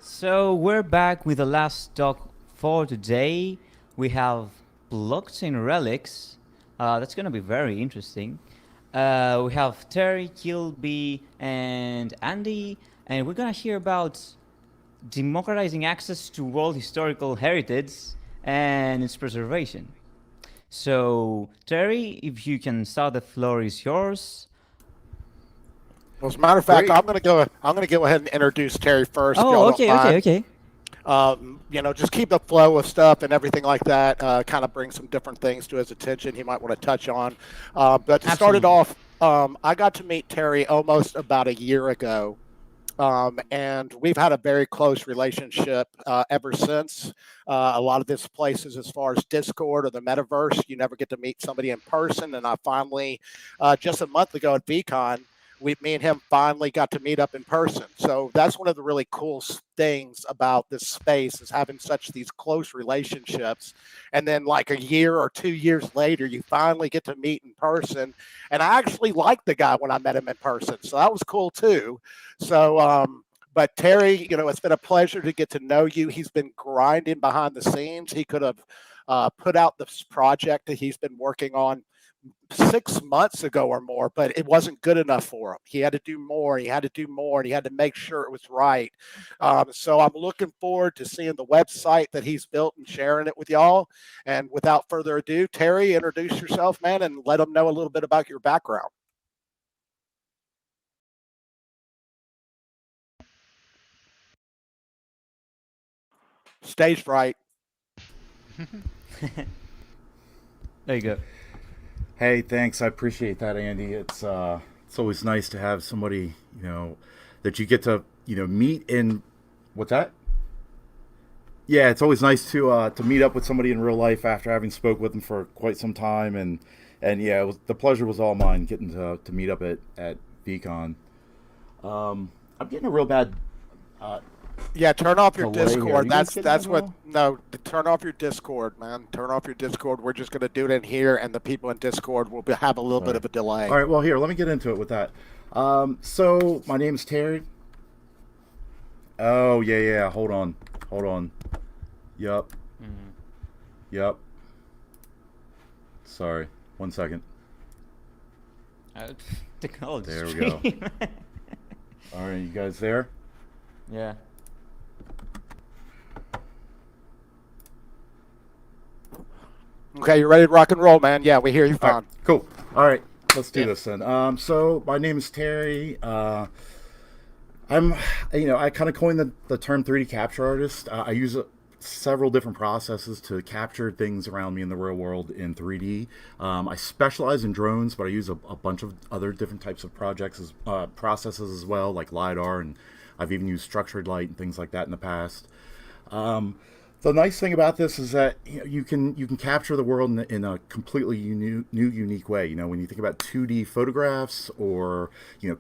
So we're back with the last talk for today. We have blockchain relics. That's gonna be very interesting. We have Terry, Kilby, and Andy, and we're gonna hear about democratizing access to world historical heritage and its preservation. So Terry, if you can start, the floor is yours. Well, as a matter of fact, Great. I'm gonna go ahead and introduce Terry first, if y'all Oh, don't okay, okay, mind. okay. Just keep the flow of stuff and everything like that. Kind of bring some different things to his attention he might want to touch on. But to start it Absolutely. off, I got to meet Terry almost about a year ago. And we've had a very close relationship ever since. A lot of this places, as far as Discord or the metaverse, you never get to meet somebody in person. And I finally, just a month ago at VCon, me and him finally got to meet up in person. So that's one of the really cool things about this space is having such these close relationships. And then like a year or 2 years later, you finally get to meet in person. And I actually liked the guy when I met him in person. So that was cool too. But Terry, it's been a pleasure to get to know you. He's been grinding behind the scenes. He could have put out this project that he's been working on 6 months ago or more, but it wasn't good enough for him. He had to do more. He had to do more, and he had to make sure it was right. So I'm looking forward to seeing the website that he's built and sharing it with y'all. And without further ado, Terry, introduce yourself, man, and let them know a little bit about your background. Stage fright. There you go. Hey, thanks. I appreciate that, Andy. It's always nice to have somebody, that you get to, meet in what's that? Yeah, it's always nice to meet up with somebody in real life after having spoke with them for quite some time, and yeah, the pleasure was all mine getting to meet up at VCon. I'm getting a real bad uh, Yeah, turn off your delay here. Are Discord. you guys That's getting that that's at what. all? No, turn off your Discord, man. Turn off your Discord. We're just gonna do it in here, and the people in Discord will have a little bit Sorry. of a All delay. right, well, here, let me get into it with that. So my name's Terry. Oh yeah, yeah. Hold on. Yup, Mhm. yup. Sorry, 1 second. Uh, Technology There we go. stream. All right, you guys there? Yeah. Okay, you ready to rock and roll, man? Yeah, we hear you All right, fine. cool. All right, let's do Yeah. this then. So my name is Terry. I'm, I kind of coined the term 3D capture artist. I use several different processes to capture things around me in the real world in 3D. I specialize in drones, but I use a bunch of other different types of processes as well, like LiDAR, and I've even used structured light and things like that in the past. Um, the nice thing about this is that you can capture the world in a completely new unique way. When you think about 2D photographs or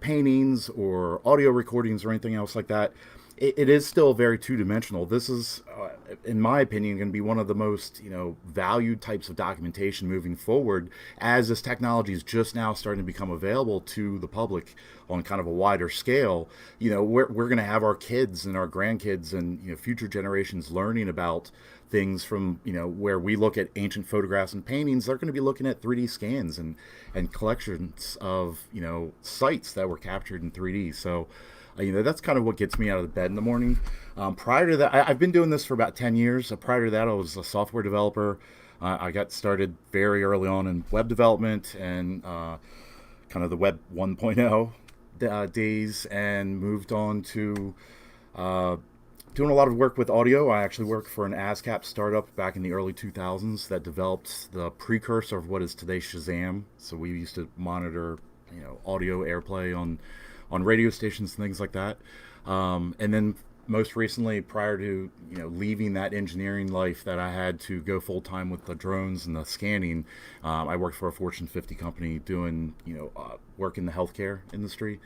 paintings or audio recordings or anything else like that, it is still very two-dimensional. This is, in my opinion, going to be one of the most valued types of documentation moving forward, as this technology is just now starting to become available to the public on kind of a wider scale. We're going to have our kids and our grandkids and future generations learning about things from where we look at ancient photographs and paintings. They're going to be looking at 3D scans and collections of sites that were captured in 3D. So that's kind of what gets me out of the bed in the morning. Prior to that, I've been doing this for about 10 years. Prior to that, I was a software developer. I got started very early on in web development and kind of the web 1.0 days, and moved on to uh, doing a lot of work with audio. I actually worked for an ASCAP startup back in the early 2000s that developed the precursor of what is today Shazam. So we used to monitor, audio airplay on radio stations and things like that. And then most recently, prior to leaving that engineering life that I had to go full time with the drones and the scanning, I worked for a Fortune 50 company doing work in the healthcare industry.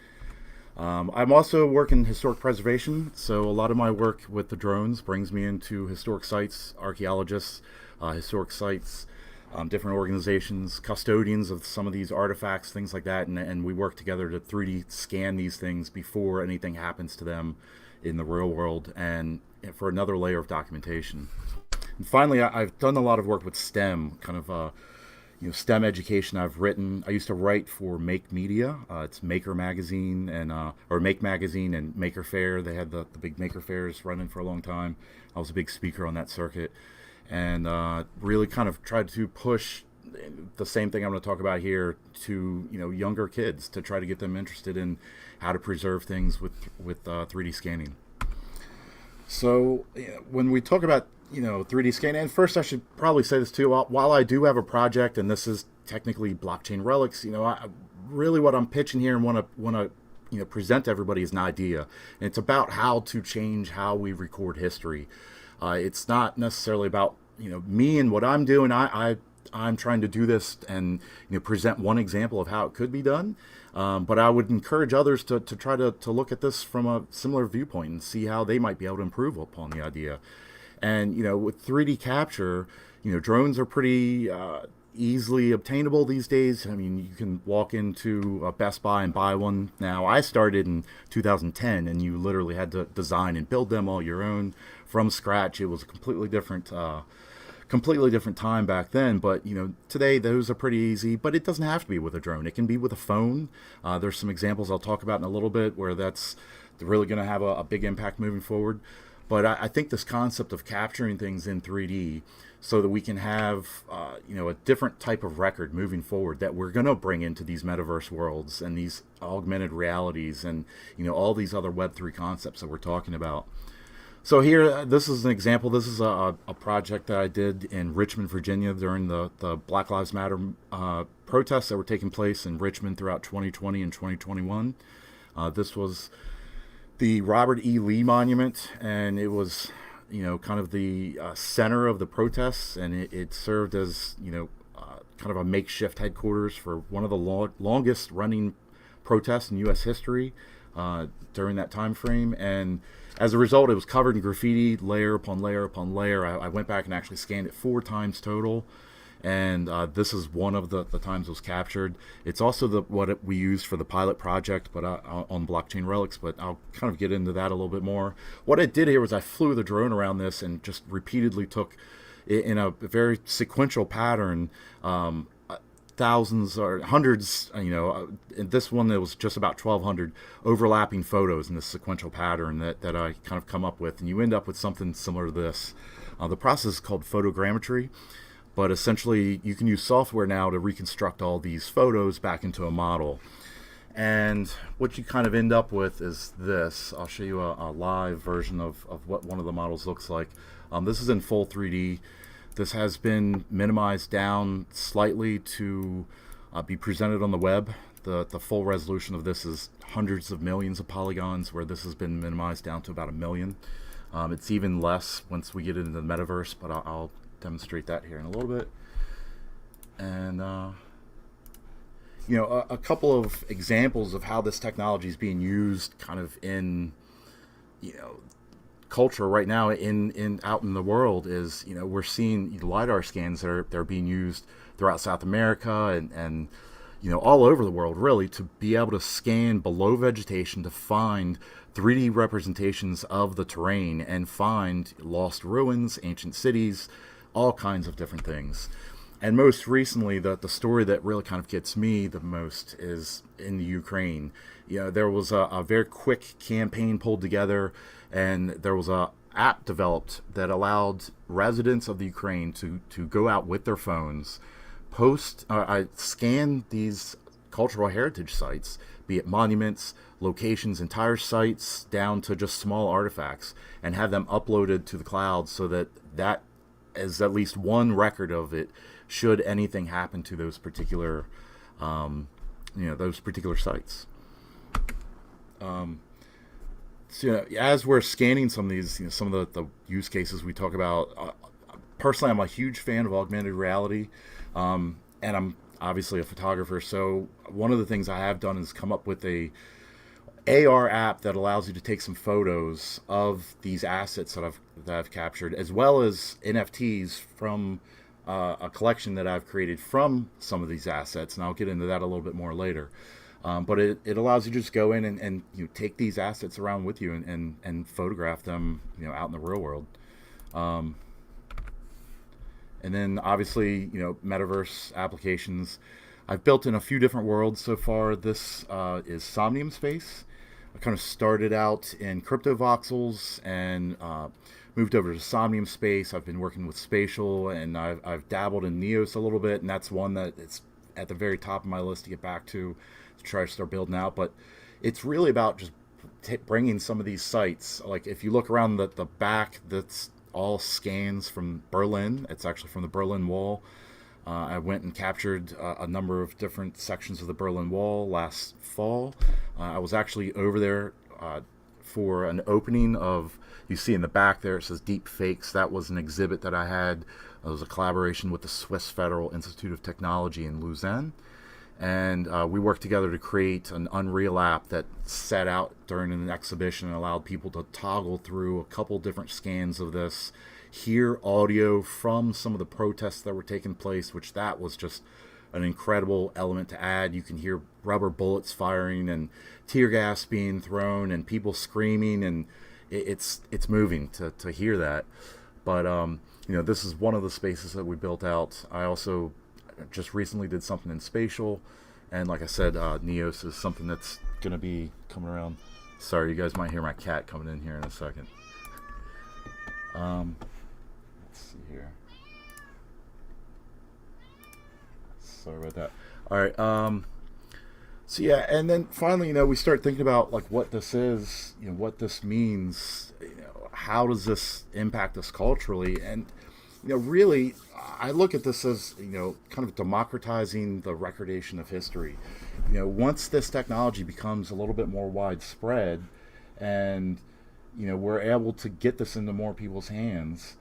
I'm also working historic preservation, so a lot of my work with the drones brings me into historic sites, archaeologists, historic sites, different organizations, custodians of some of these artifacts, things like that, and we work together to 3D scan these things before anything happens to them in the real world, and for another layer of documentation. And finally, I've done a lot of work with STEM, kind of STEM education. I used to write for Make Media. It's Maker Magazine and or Make Magazine and Maker Fair. They had the big Maker Fairs running for a long time. I was a big speaker on that circuit, and really kind of tried to push the same thing I'm going to talk about here to younger kids, to try to get them interested in how to preserve things with 3D scanning. So when we talk about 3D scanning, and first I should probably say this too. While I do have a project, and this is technically blockchain relics, really what I'm pitching here and want to present to everybody is an idea. And it's about how to change how we record history. It's not necessarily about me and what I'm doing. I'm trying to do this and present one example of how it could be done. But I would encourage others to try to look at this from a similar viewpoint and see how they might be able to improve upon the idea. And with 3D capture, drones are pretty easily obtainable these days. I mean, you can walk into a Best Buy and buy one now. I started in 2010, and you literally had to design and build them all your own from scratch. It was a completely different time back then. But today those are pretty easy. But it doesn't have to be with a drone. It can be with a phone. There's some examples I'll talk about in a little bit where that's really going to have a big impact moving forward. But I think this concept of capturing things in 3D so that we can have a different type of record moving forward that we're going to bring into these metaverse worlds and these augmented realities and all these other Web3 concepts that we're talking about. So here, this is an example. This is a project that I did in Richmond, Virginia during the Black Lives Matter protests that were taking place in Richmond throughout 2020 and 2021. This was the Robert E. Lee Monument, and it was, kind of the center of the protests, and it served as, kind of a makeshift headquarters for one of the longest running protests in U.S. history during that time frame. And as a result, it was covered in graffiti, layer upon layer upon layer. I went back and actually scanned it 4 times total. And this is one of the times it was captured. It's also what we used for the pilot project, but on blockchain relics. But I'll kind of get into that a little bit more. What I did here was I flew the drone around this and just repeatedly took, in a very sequential pattern, thousands or hundreds. In this one there was just about 1,200 overlapping photos in this sequential pattern that I kind of come up with, and you end up with something similar to this. The process is called photogrammetry. But essentially, you can use software now to reconstruct all these photos back into a model. And what you kind of end up with is this. I'll show you a live version of what one of the models looks like. This is in full 3D. This has been minimized down slightly to be presented on the web. The full resolution of this is hundreds of millions of polygons, where this has been minimized down to about 1 million. It's even less once we get into the metaverse, but I'll demonstrate that here in a little bit. And a couple of examples of how this technology is being used kind of in culture right now in out in the world is we're seeing LiDAR scans that are being used throughout South America and all over the world, really, to be able to scan below vegetation to find 3D representations of the terrain and find lost ruins, ancient cities, all kinds of different things. And most recently, the story that really kind of gets me the most is in the Ukraine. There was a very quick campaign pulled together, and there was a app developed that allowed residents of the Ukraine to go out with their phones, scan these cultural heritage sites, be it monuments, locations, entire sites, down to just small artifacts, and have them uploaded to the cloud so that is at least one record of it should anything happen to those particular sites. So as we're scanning some of these, some of the use cases we talk about, personally I'm a huge fan of augmented reality, and I'm obviously a photographer, so one of the things I have done is come up with a AR app that allows you to take some photos of these assets that I've captured, as well as NFTs from a collection that I've created from some of these assets, and I'll get into that a little bit more later. But it allows you to just go in and take these assets around with you and photograph them out in the real world. Um, and then obviously metaverse applications. I've built in a few different worlds so far. This is Somnium Space. I kind of started out in crypto voxels and moved over to Somnium Space. I've been working with Spatial, and I've dabbled in Neos a little bit, and that's one that it's at the very top of my list to get back to try to start building out. But it's really about just bringing some of these sites. Like if you look around the back, that's all scans from Berlin. It's actually from the Berlin Wall. I went and captured a number of different sections of the Berlin Wall last fall. I was actually over there for an opening of, you see in the back there, it says Deep Fakes. That was an exhibit that I had. It was a collaboration with the Swiss Federal Institute of Technology in Lausanne. And we worked together to create an Unreal app that set out during an exhibition and allowed people to toggle through a couple different scans of this, hear audio from some of the protests that were taking place, which that was just an incredible element to add. You can hear rubber bullets firing and tear gas being thrown and people screaming, and it's moving to hear that. But this is one of the spaces that we built out. I also just recently did something in Spatial, and like I said, Neos is something that's going to be coming around. Sorry, you guys might hear my cat coming in here in a second. Let's see here. Sorry about that. All right. So yeah, and then finally, we start thinking about like what this is, what this means, how does this impact us culturally, and really, I look at this as kind of democratizing the recordation of history. Once this technology becomes a little bit more widespread, and we're able to get this into more people's hands.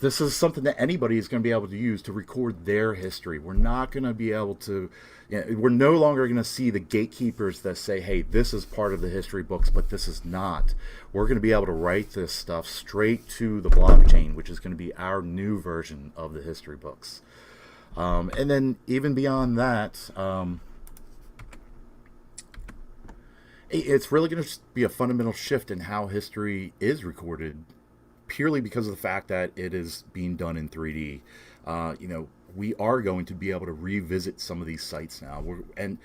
This is something that anybody is going to be able to use to record their history. We're not going to be able to, we're no longer going to see the gatekeepers that say, hey, this is part of the history books, but this is not. We're going to be able to write this stuff straight to the blockchain, which is going to be our new version of the history books. And then even beyond that, it's really going to be a fundamental shift in how history is recorded, purely because of the fact that it is being done in 3D. We are going to be able to revisit some of these sites now, and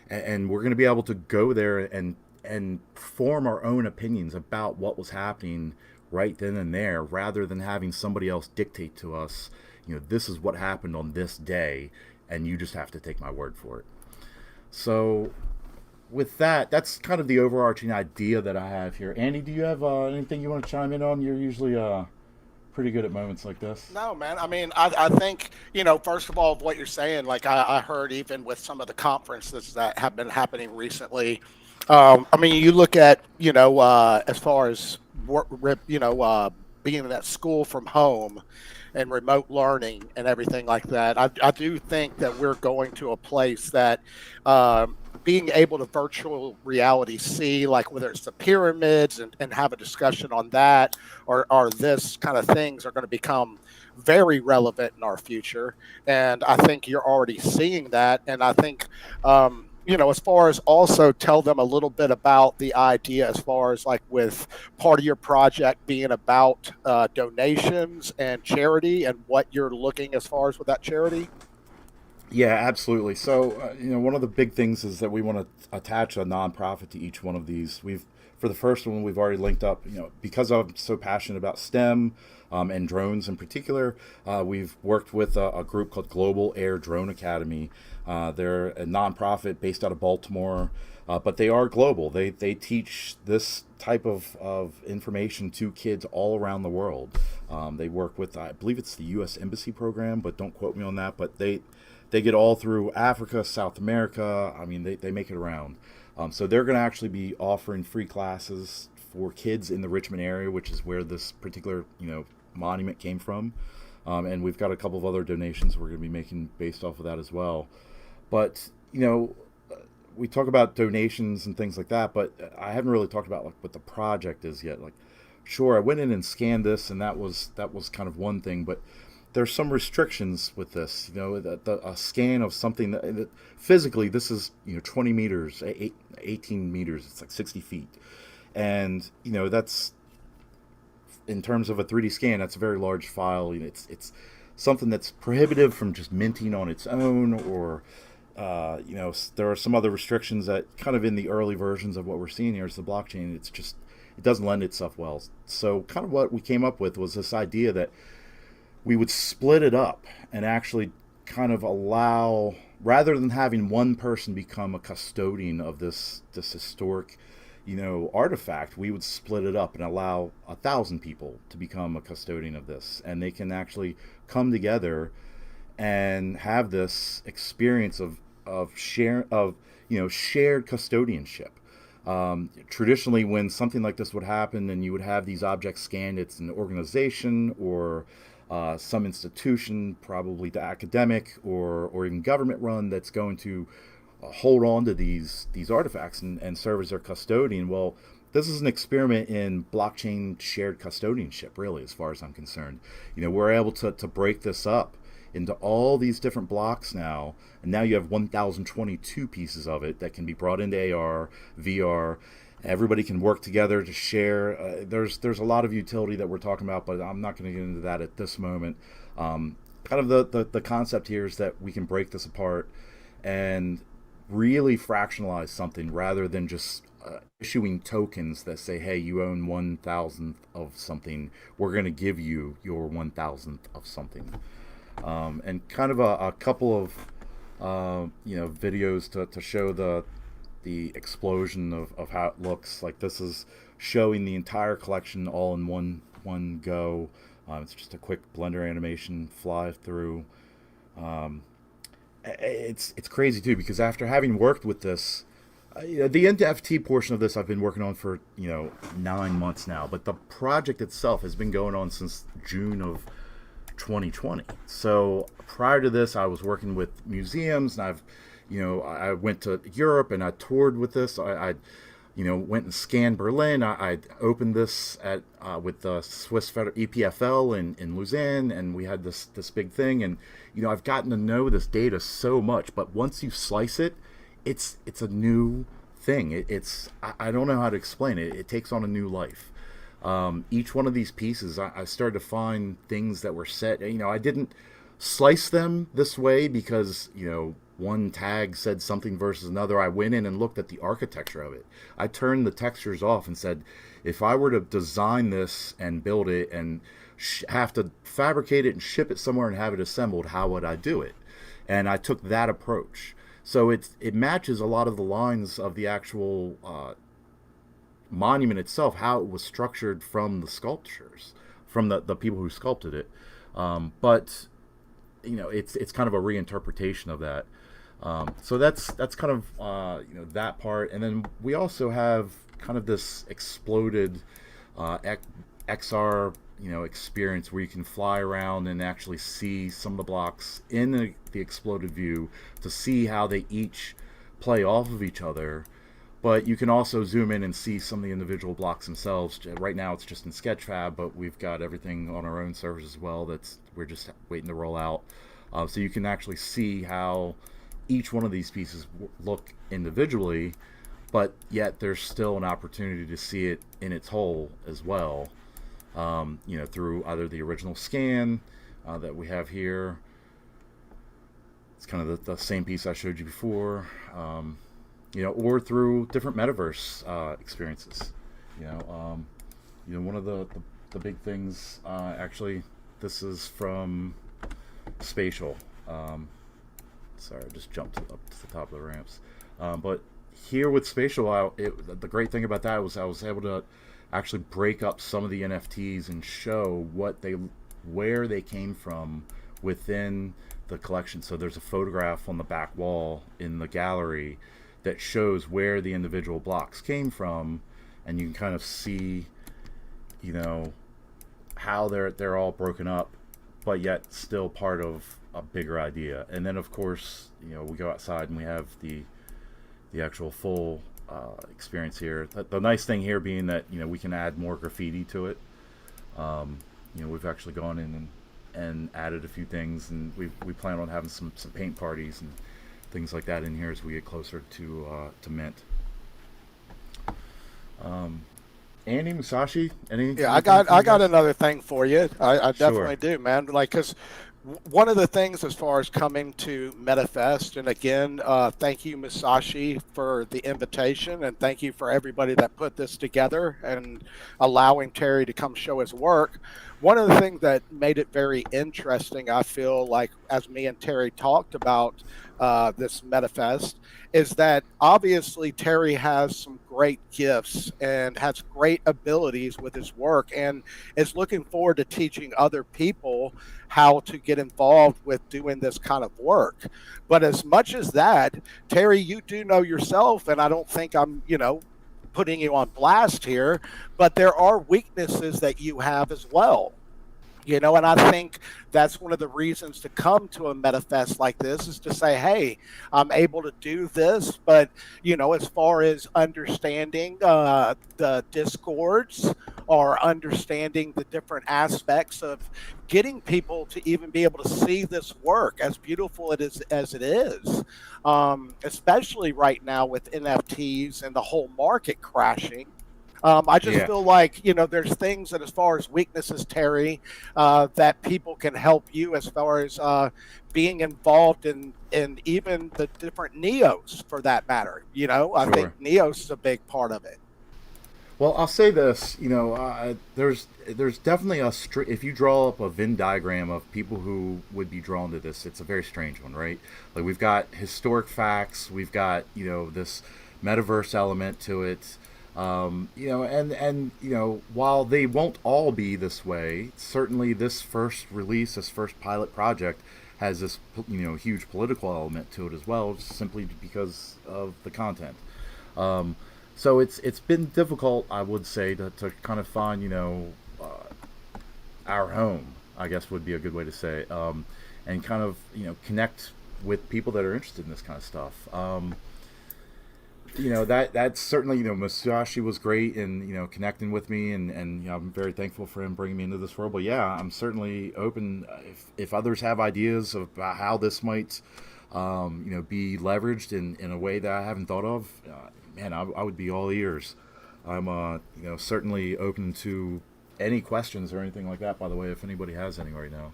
we're going to be able to go there and form our own opinions about what was happening right then and there, rather than having somebody else dictate to us, this is what happened on this day, and you just have to take my word for it. So with that, that's kind of the overarching idea that I have here. Andy, do you have anything you want to chime in on? You're usually pretty good at moments like this. No, man. I mean, I think, first of all, what you're saying, like I heard even with some of the conferences that have been happening recently. I mean, you look at, as far as, being at school from home and remote learning and everything like that. I do think that we're going to a place that being able to virtual reality see, like whether it's the pyramids and have a discussion on that, or this kind of things are going to become very relevant in our future. And I think you're already seeing that. And I think, as far as also tell them a little bit about the idea, as far as like with part of your project being about donations and charity, and what you're looking as far as with that charity. Yeah, absolutely. So, one of the big things is that we want to attach a nonprofit to each one of these. For the first one, we've already linked up, because I'm so passionate about STEM and drones in particular. We've worked with a group called Global Air Drone Academy. They're a nonprofit based out of Baltimore, but they are global. They teach this type of information to kids all around the world. They work with, I believe it's the U.S. Embassy program, but don't quote me on that. But they get all through Africa, South America. I mean, they make it around. So they're going to actually be offering free classes for kids in the Richmond area, which is where this particular, monument came from. And we've got a couple of other donations we're going to be making based off of that as well. But, we talk about donations and things like that, but I haven't really talked about like what the project is yet. Like, sure, I went in and scanned this, and that was kind of one thing, but there's some restrictions with this. A scan of something that physically this is 20 meters, 18 meters. It's like 60 feet, and that's in terms of a 3D scan. That's a very large file. It's something that's prohibitive from just minting on its own, or there are some other restrictions that kind of in the early versions of what we're seeing here is the blockchain. It doesn't lend itself well. So kind of what we came up with was this idea that we would split it up and actually kind of allow, rather than having one person become a custodian of this historic artifact, we would split it up and allow 1,000 people to become a custodian of this, and they can actually come together and have this experience of shared custodianship. Traditionally, when something like this would happen and you would have these objects scanned, it's an organization or some institution, probably the academic or even government run, that's going to hold on to these artifacts and serve as their custodian. Well, this is an experiment in blockchain shared custodianship, really, as far as I'm concerned. We're able to break this up into all these different blocks now, and now you have 1,022 pieces of it that can be brought into AR, VR. Everybody can work together to share. There's a lot of utility that we're talking about, but I'm not going to get into that at this moment. Kind of the concept here is that we can break this apart and really fractionalize something rather than just issuing tokens that say, hey, you own 1,000th of something. We're going to give you your 1,000th of something. And kind of a couple of videos to show the explosion of how it looks. Like, this is showing the entire collection all in one go. It's just a quick Blender animation fly through. It's crazy too, because after having worked with this, the NFT portion of this I've been working on for 9 months now, but the project itself has been going on since June of 2020. So prior to this, I was working with museums, and I went to Europe and I toured with this. I went and scanned Berlin. I opened this at with the Swiss EPFL in Lausanne, and we had this big thing. And I've gotten to know this data so much, but once you slice it, it's a new thing. I don't know how to explain it. It takes on a new life. Each one of these pieces, I started to find things that were set. I didn't slice them this way because one tag said something versus another. I went in and looked at the architecture of it. I turned the textures off and said, if I were to design this and build it and have to fabricate it and ship it somewhere and have it assembled, how would I do it? And I took that approach. So it matches a lot of the lines of the actual monument itself, how it was structured from the sculptures, from the people who sculpted it. But it's kind of a reinterpretation of that. So that's kind of that part. And then we also have kind of this exploded XR experience where you can fly around and actually see some of the blocks in the exploded view to see how they each play off of each other. But you can also zoom in and see some of the individual blocks themselves. Right now it's just in Sketchfab, but we've got everything on our own servers as well we're just waiting to roll out. So you can actually see how each one of these pieces look individually, but yet there's still an opportunity to see it in its whole as well, through either the original scan that we have here. It's kind of the same piece I showed you before, or through different metaverse experiences. One of the big things, actually, this is from Spatial. Sorry, I just jumped up to the top of the ramps. But here with Spatial, the great thing about that was I was able to actually break up some of the NFTs and show where they came from within the collection. So there's a photograph on the back wall in the gallery that shows where the individual blocks came from, and you can kind of see, how they're all broken up, but yet still part of a bigger idea. And then of course, we go outside and we have the actual full experience here. The nice thing here being that we can add more graffiti to it. We've actually gone in and and added a few things, and we plan on having some paint parties and things like that in here as we get closer to mint. Um, Andy Musashi, Yeah, anything from I you got guys? another thing for you. I Sure. definitely do, man. Like, cause one of the things as far as coming to MetaFest, and again, thank you, Musashi, for the invitation, and thank you for everybody that put this together and allowing Terry to come show his work. One of the things that made it very interesting, I feel like, as me and Terry talked about this MetaFest, is that obviously Terry has some great gifts and has great abilities with his work and is looking forward to teaching other people how to get involved with doing this kind of work. But as much as that, Terry, you do know yourself, and I don't think I'm, putting you on blast here, but there are weaknesses that you have as well. And I think that's one of the reasons to come to a metafest like this is to say, hey, I'm able to do this, but as far as understanding the discords or understanding the different aspects of getting people to even be able to see this work, as beautiful it is as it is, especially right now with NFTs and the whole market crashing. I just Yeah, feel like there's things that, as far as weaknesses, Terry, that people can help you as far as being involved in even the different neos for that matter. I think sure. neos is a big part of it. Well, I'll say this. There's definitely if you draw up a Venn diagram of people who would be drawn to this, it's a very strange one, right? Like we've got historic facts, we've got this metaverse element to it. And while they won't all be this way, certainly this first release, this first pilot project, has this huge political element to it as well, simply because of the content. Um, so it's been difficult, I would say, to kind of find our home, I guess would be a good way to say it, and kind of connect with people that are interested in this kind of stuff. That's certainly Musashi was great in connecting with me, and I'm very thankful for him bringing me into this world. But yeah, I'm certainly open if others have ideas about how this might be leveraged in a way that I haven't thought of. Man, I would be all ears. I'm certainly open to any questions or anything like that. By the way, if anybody has any right now.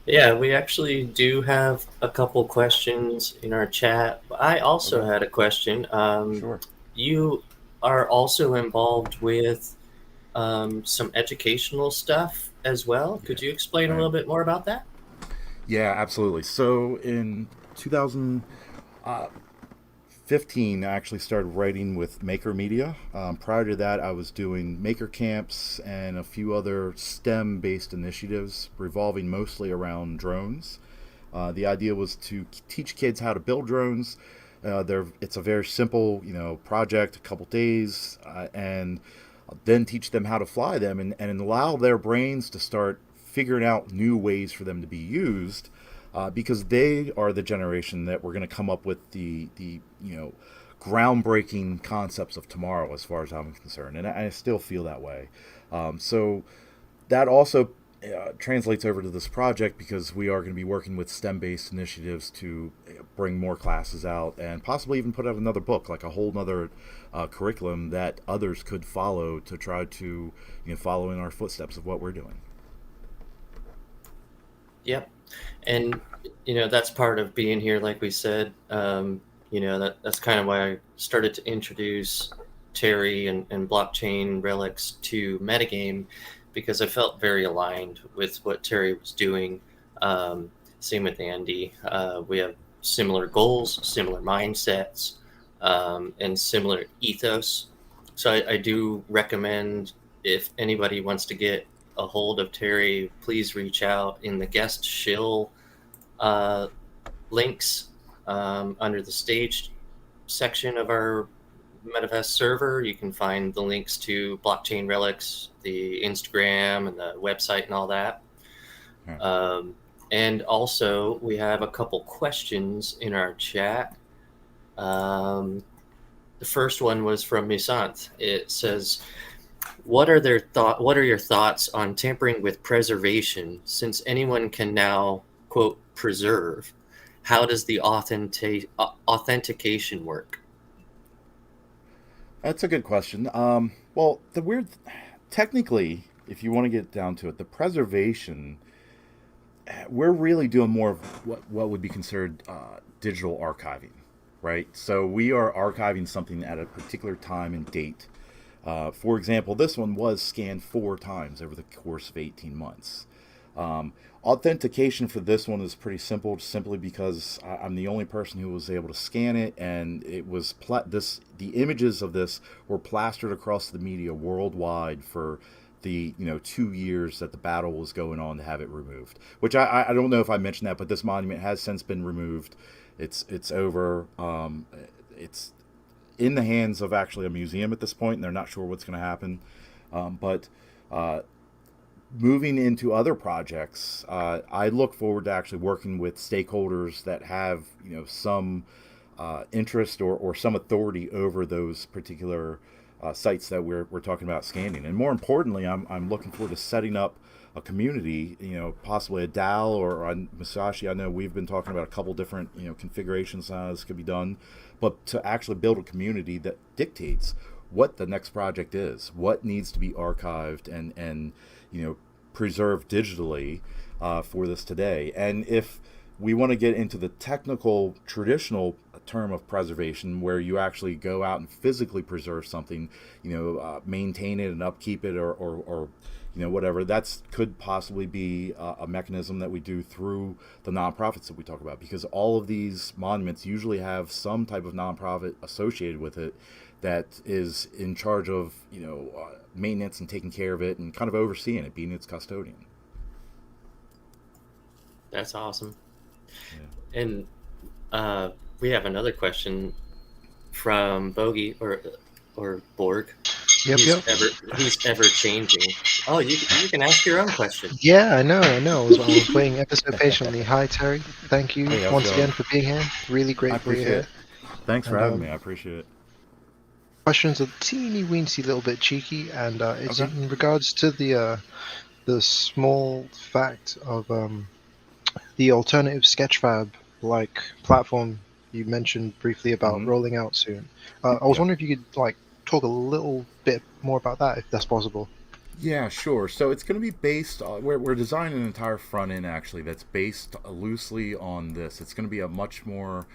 Yeah, we actually do have a couple questions in our chat. I also Okay. had a question. Sure. You are also involved with some educational stuff as well. Yeah. Could you explain a I little am. bit more about that? Yeah, absolutely. So in 2015, I actually started writing with Maker Media. Prior to that, I was doing maker camps and a few other STEM based initiatives revolving mostly around drones. The idea was to teach kids how to build drones. It's a very simple, project, a couple days, and then teach them how to fly them and allow their brains to start figuring out new ways for them to be used, because they are the generation that we're going to come up with the groundbreaking concepts of tomorrow, as far as I'm concerned, and I still feel that way. So that also translates over to this project because we are going to be working with STEM-based initiatives to bring more classes out and possibly even put out another book, like a whole other curriculum that others could follow to try to follow in our footsteps of what we're doing. Yep. And that's part of being here, like we said. That's kind of why I started to introduce Terry and blockchain relics to metagame, because I felt very aligned with what Terry was doing. Same with Andy. We have similar goals, similar mindsets, and similar ethos. So I do recommend, if anybody wants to get a hold of Terry, please reach out in the guest shill uh, links under the stage section of our Metavest server. You can find the links to blockchain relics, the Instagram and the website and all that. Right. And also we have a couple questions in our chat. The first one was from Misant. It says, What are your thoughts on tampering with preservation? Since anyone can now quote preserve, how does the authentication work? That's a good question. Technically, if you want to get down to it, the preservation, we're really doing more of what would be considered digital archiving, right? So we are archiving something at a particular time and date. For example, this one was scanned 4 times over the course of 18 months. Authentication for this one is pretty simple, simply because I'm the only person who was able to scan it, and it was the images of this were plastered across the media worldwide for the 2 years that the battle was going on to have it removed. Which I don't know if I mentioned that, but this monument has since been removed. It's over. It's in the hands of actually a museum at this point, and they're not sure what's going to happen. But moving into other projects, I look forward to actually working with stakeholders that have some interest or some authority over those particular sites that we're talking about scanning. And more importantly, I'm looking forward to setting up a community, possibly a DAO or on Musashi. I know we've been talking about a couple different configurations how this could be done, but to actually build a community that dictates what the next project is, what needs to be archived and preserved digitally for this today. And if we want to get into the technical, traditional term of preservation, where you actually go out and physically preserve something, maintain it and upkeep it, or whatever, that's could possibly be a mechanism that we do through the nonprofits that we talk about, because all of these monuments usually have some type of nonprofit associated with it that is in charge of maintenance and taking care of it and kind of overseeing it, being its custodian. That's awesome. Yeah. And we have another question from Bogey or Borg. Yep. Who's ever changing? Oh, you can ask your own question. Yeah, I know. I was waiting ever so patiently. Hi, Terry. Thank you Hey, how's it once going? again for being here. Really I great for you appreciate here. it. Thanks for And, having me. I appreciate it. Question's a teeny weensy little bit cheeky, and it's Okay. in regards to the small fact of the alternative Sketchfab like platform you mentioned briefly about Mhm. rolling out soon. I was Yeah. wondering if you could talk a little bit more about that, if that's possible. Yeah, sure. So it's going to be based on, we're designing an entire front end actually that's based loosely on this. It's going to be a much more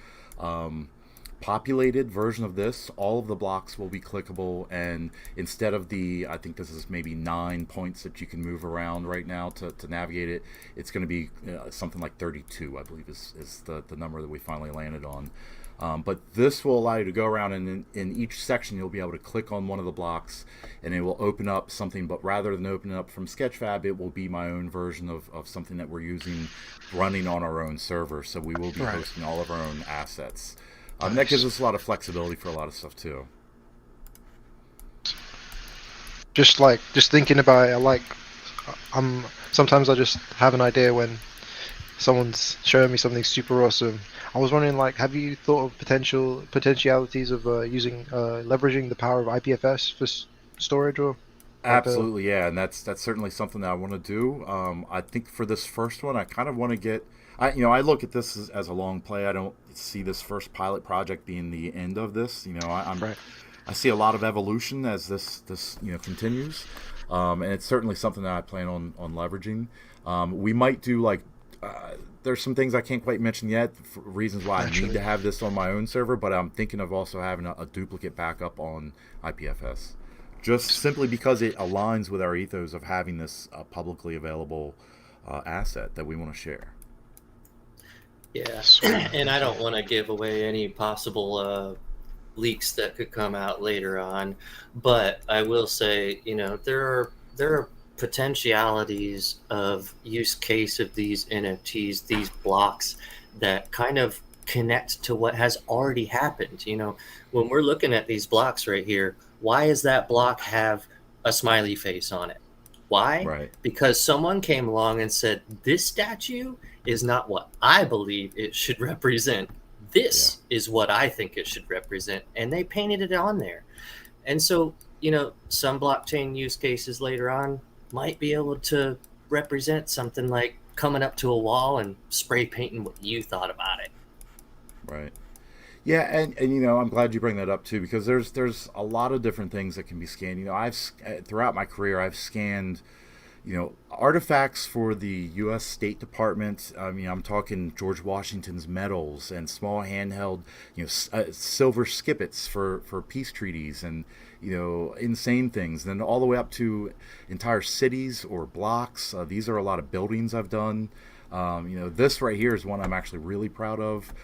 populated version of this. All of the blocks will be clickable, and instead of I think this is maybe 9 points that you can move around right now to navigate it, it's going to be something like 32, I believe is the number that we finally landed on. But this will allow you to go around, and in each section you'll be able to click on one of the blocks and it will open up something, but rather than opening up from Sketchfab, it will be my own version of something that we're using running on our own server. So we will be Right. hosting all of our own assets. That gives us a lot of flexibility for a lot of stuff too. Just thinking about it, sometimes I just have an idea when someone's showing me something super awesome. I was wondering, have you thought of potentialities of leveraging the power of IPFS for storage or? Absolutely, yeah, and that's certainly something that I want to do. I think for this first one, I kind of want to get. I look at this as a long play. I don't see this first pilot project being the end of this. Right. I see a lot of evolution as this continues, and it's certainly something that I plan on leveraging. We might do there's some things I can't quite mention yet for reasons why I need to have this on my own server, but I'm thinking of also having a duplicate backup on IPFS, just simply because it aligns with our ethos of having this publicly available asset that we want to share. Yeah, and I don't want to give away any possible leaks that could come out later on, but I will say, there are potentialities of use case of these NFTs, these blocks that kind of connect to what has already happened. When we're looking at these blocks right here, why does that block have a smiley face on it? Why? Right. Because someone came along and said, this statue is not what I believe it should represent. This is what I think it should represent. And they painted it on there. And so, some blockchain use cases later on might be able to represent something like coming up to a wall and spray painting what you thought about it. Right. Yeah, and I'm glad you bring that up too, because there's a lot of different things that can be scanned. Throughout my career I've scanned artifacts for the U.S. State Department. I mean, I'm talking George Washington's medals and small handheld, silver skippets for peace treaties, and insane things. And then all the way up to entire cities or blocks. These are a lot of buildings I've done. This right here is one I'm actually really proud of.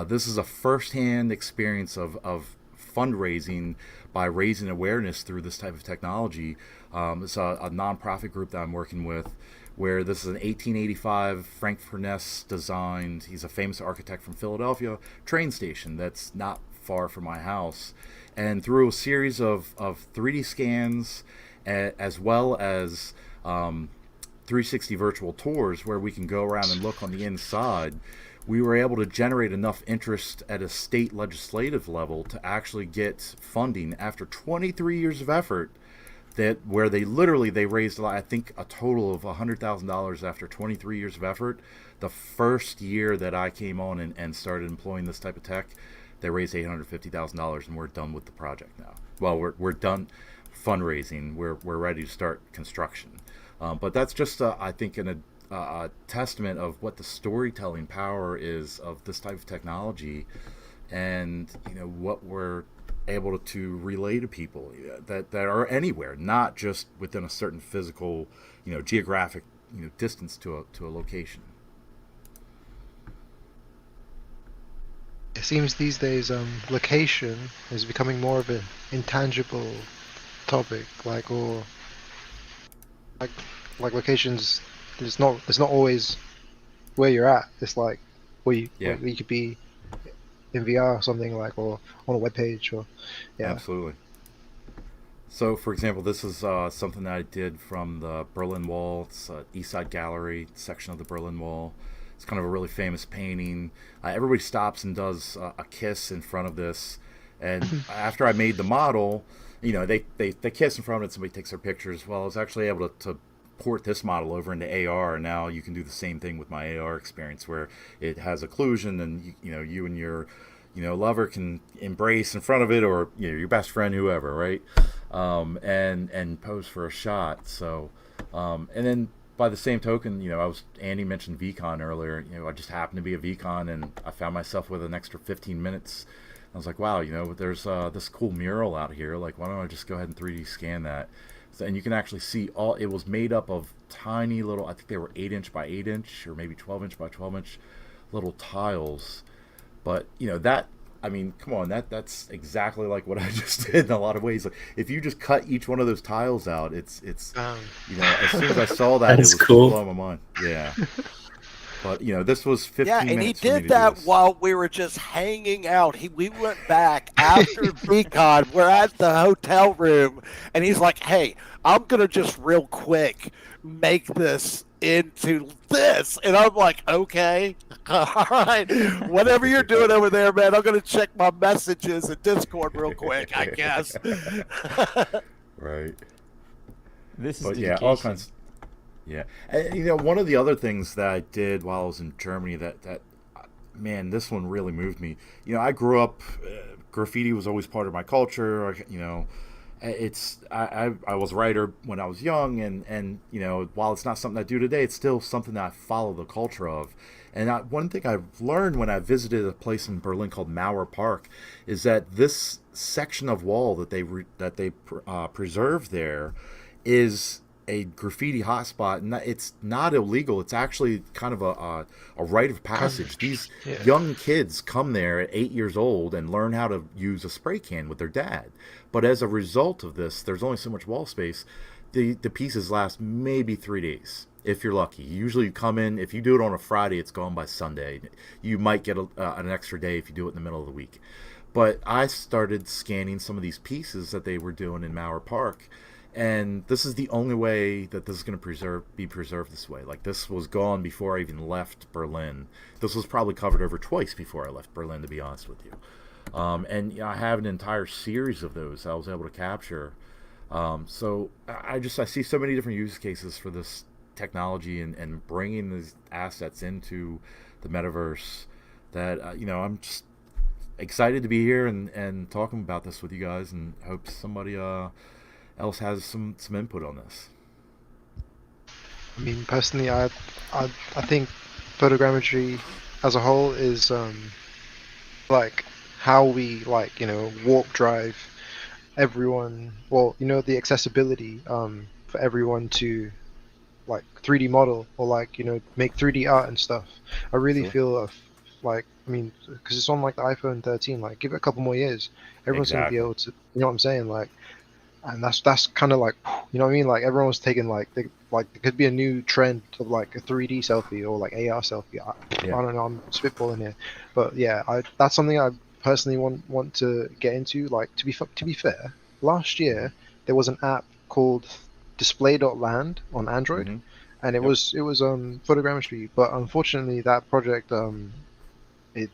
This is a first-hand experience of fundraising by raising awareness through this type of technology. It's a nonprofit group that I'm working with, where this is an 1885 Frank Furness designed, he's a famous architect from Philadelphia, train station that's not far from my house. And through a series of 3D scans, as well as 360 virtual tours where we can go around and look on the inside, we were able to generate enough interest at a state legislative level to actually get funding after 23 years of effort, that where they raised, I think, a total of $100,000 after 23 years of effort. The first year that I came on and started employing this type of tech, they raised $850,000, and we're done with the project now. Well, we're done fundraising. We're ready to start construction. But that's just, I think, a testament of what the storytelling power is of this type of technology, and what we're able to relay to people that are anywhere, not just within a certain physical, geographic, distance to a location. It seems these days location is becoming more of an intangible topic, like locations. It's not always where you're at. It's like where you could be in VR or something, like, or on a web page, or Absolutely. So, for example, this is something that I did from the Berlin Wall. It's East Side Gallery section of the Berlin Wall. It's kind of a really famous painting. Everybody stops and does a kiss in front of this. And after I made the model, they kiss in front of it. Somebody takes their pictures. Well, I was actually able to port this model over into AR, and now you can do the same thing with my AR experience, where it has occlusion, and you and your lover can embrace in front of it, or your best friend, whoever, right? And pose for a shot. So and then by the same token, Andy mentioned VCon earlier. I just happened to be at VCon, and I found myself with an extra 15 minutes. I was like, wow, there's this cool mural out here. Like, why don't I just go ahead and 3D scan that? And you can actually see it was made up of tiny little, I think they were 8-inch by 8-inch, or maybe 12-inch by 12-inch little tiles. But come on, that's exactly like what I just did in a lot of ways. Like, if you just cut each one of those tiles out, it's as soon as I saw that, it was cool. blowing my mind. Yeah. But this was 15 minutes. Yeah, and he did that while we were just hanging out. We went back after VCon. We're at the hotel room, and he's like, "Hey, I'm gonna just real quick make this into this," and I'm like, "Okay, all right, whatever you're doing over there, man. I'm gonna check my messages and Discord real quick, I guess." Right. This is But dedication. yeah, all kinds. Yeah, and, one of the other things that I did while I was in Germany that man, this one really moved me. I grew up, graffiti was always part of my culture. I was a writer when I was young, and while it's not something I do today, it's still something that I follow the culture of. And one thing I've learned when I visited a place in Berlin called Mauer Park is that this section of wall that they preserve there is a graffiti hotspot, and it's not illegal. It's actually kind of a rite of passage. These young kids come there at 8 years old and learn how to use a spray can with their dad. But as a result of this, there's only so much wall space. The pieces last maybe 3 days, if you're lucky. Usually you come in, if you do it on a Friday, it's gone by Sunday. You might get an extra day if you do it in the middle of the week. But I started scanning some of these pieces that they were doing in Mauer Park, and this is the only way that this is going to be preserved this way. Like, this was gone before I even left Berlin. This was probably covered over twice before I left Berlin, to be honest with you. And I have an entire series of those I was able to capture. So I see so many different use cases for this technology and bringing these assets into the metaverse that I'm just excited to be here and talking about this with you guys, and hope somebody else has some input on this. I mean, personally, I think photogrammetry as a whole is like how we like warp drive everyone. Well, the accessibility for everyone to like 3D model or like make 3D art and stuff. I really Sure. feel like I mean because it's on like the iPhone 13. Like give it a couple more years, everyone's gonna be Exactly. able to. You know what I'm saying? Like, and that's kind of like what I mean. Like everyone's taking like there could be a new trend of like a 3D selfie or like AR selfie. Yeah. I don't know. I'm spitballing here, but yeah, that's something I personally want to get into. Like to be fair, last year there was an app called Display.land on Android, Mm-hmm. and it Yep. was photogrammetry, but unfortunately that project it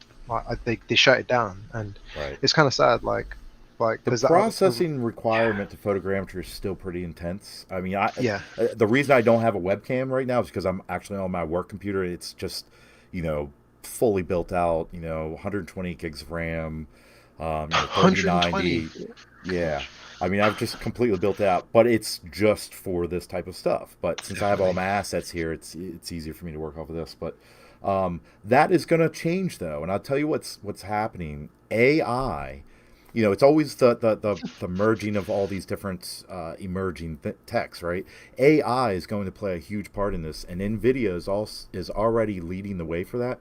they shut it down, and Right. it's kind of sad. Like The there's that other processing requirement to photogrammetry is still pretty intense. I mean, yeah. the reason I don't have a webcam right now is because I'm actually on my work computer. It's just, you know, fully built out. 120 gigs of RAM, 120. 3090. Yeah, I mean, I've just completely built it out, but it's just for this type of stuff. But since I have all Definitely. my assets here, it's easier for me to work off of this. But that is going to change though, and I'll tell you what's happening. AI, it's always the merging of all these different emerging techs, right? AI is going to play a huge part in this, and NVIDIA is already leading the way for that.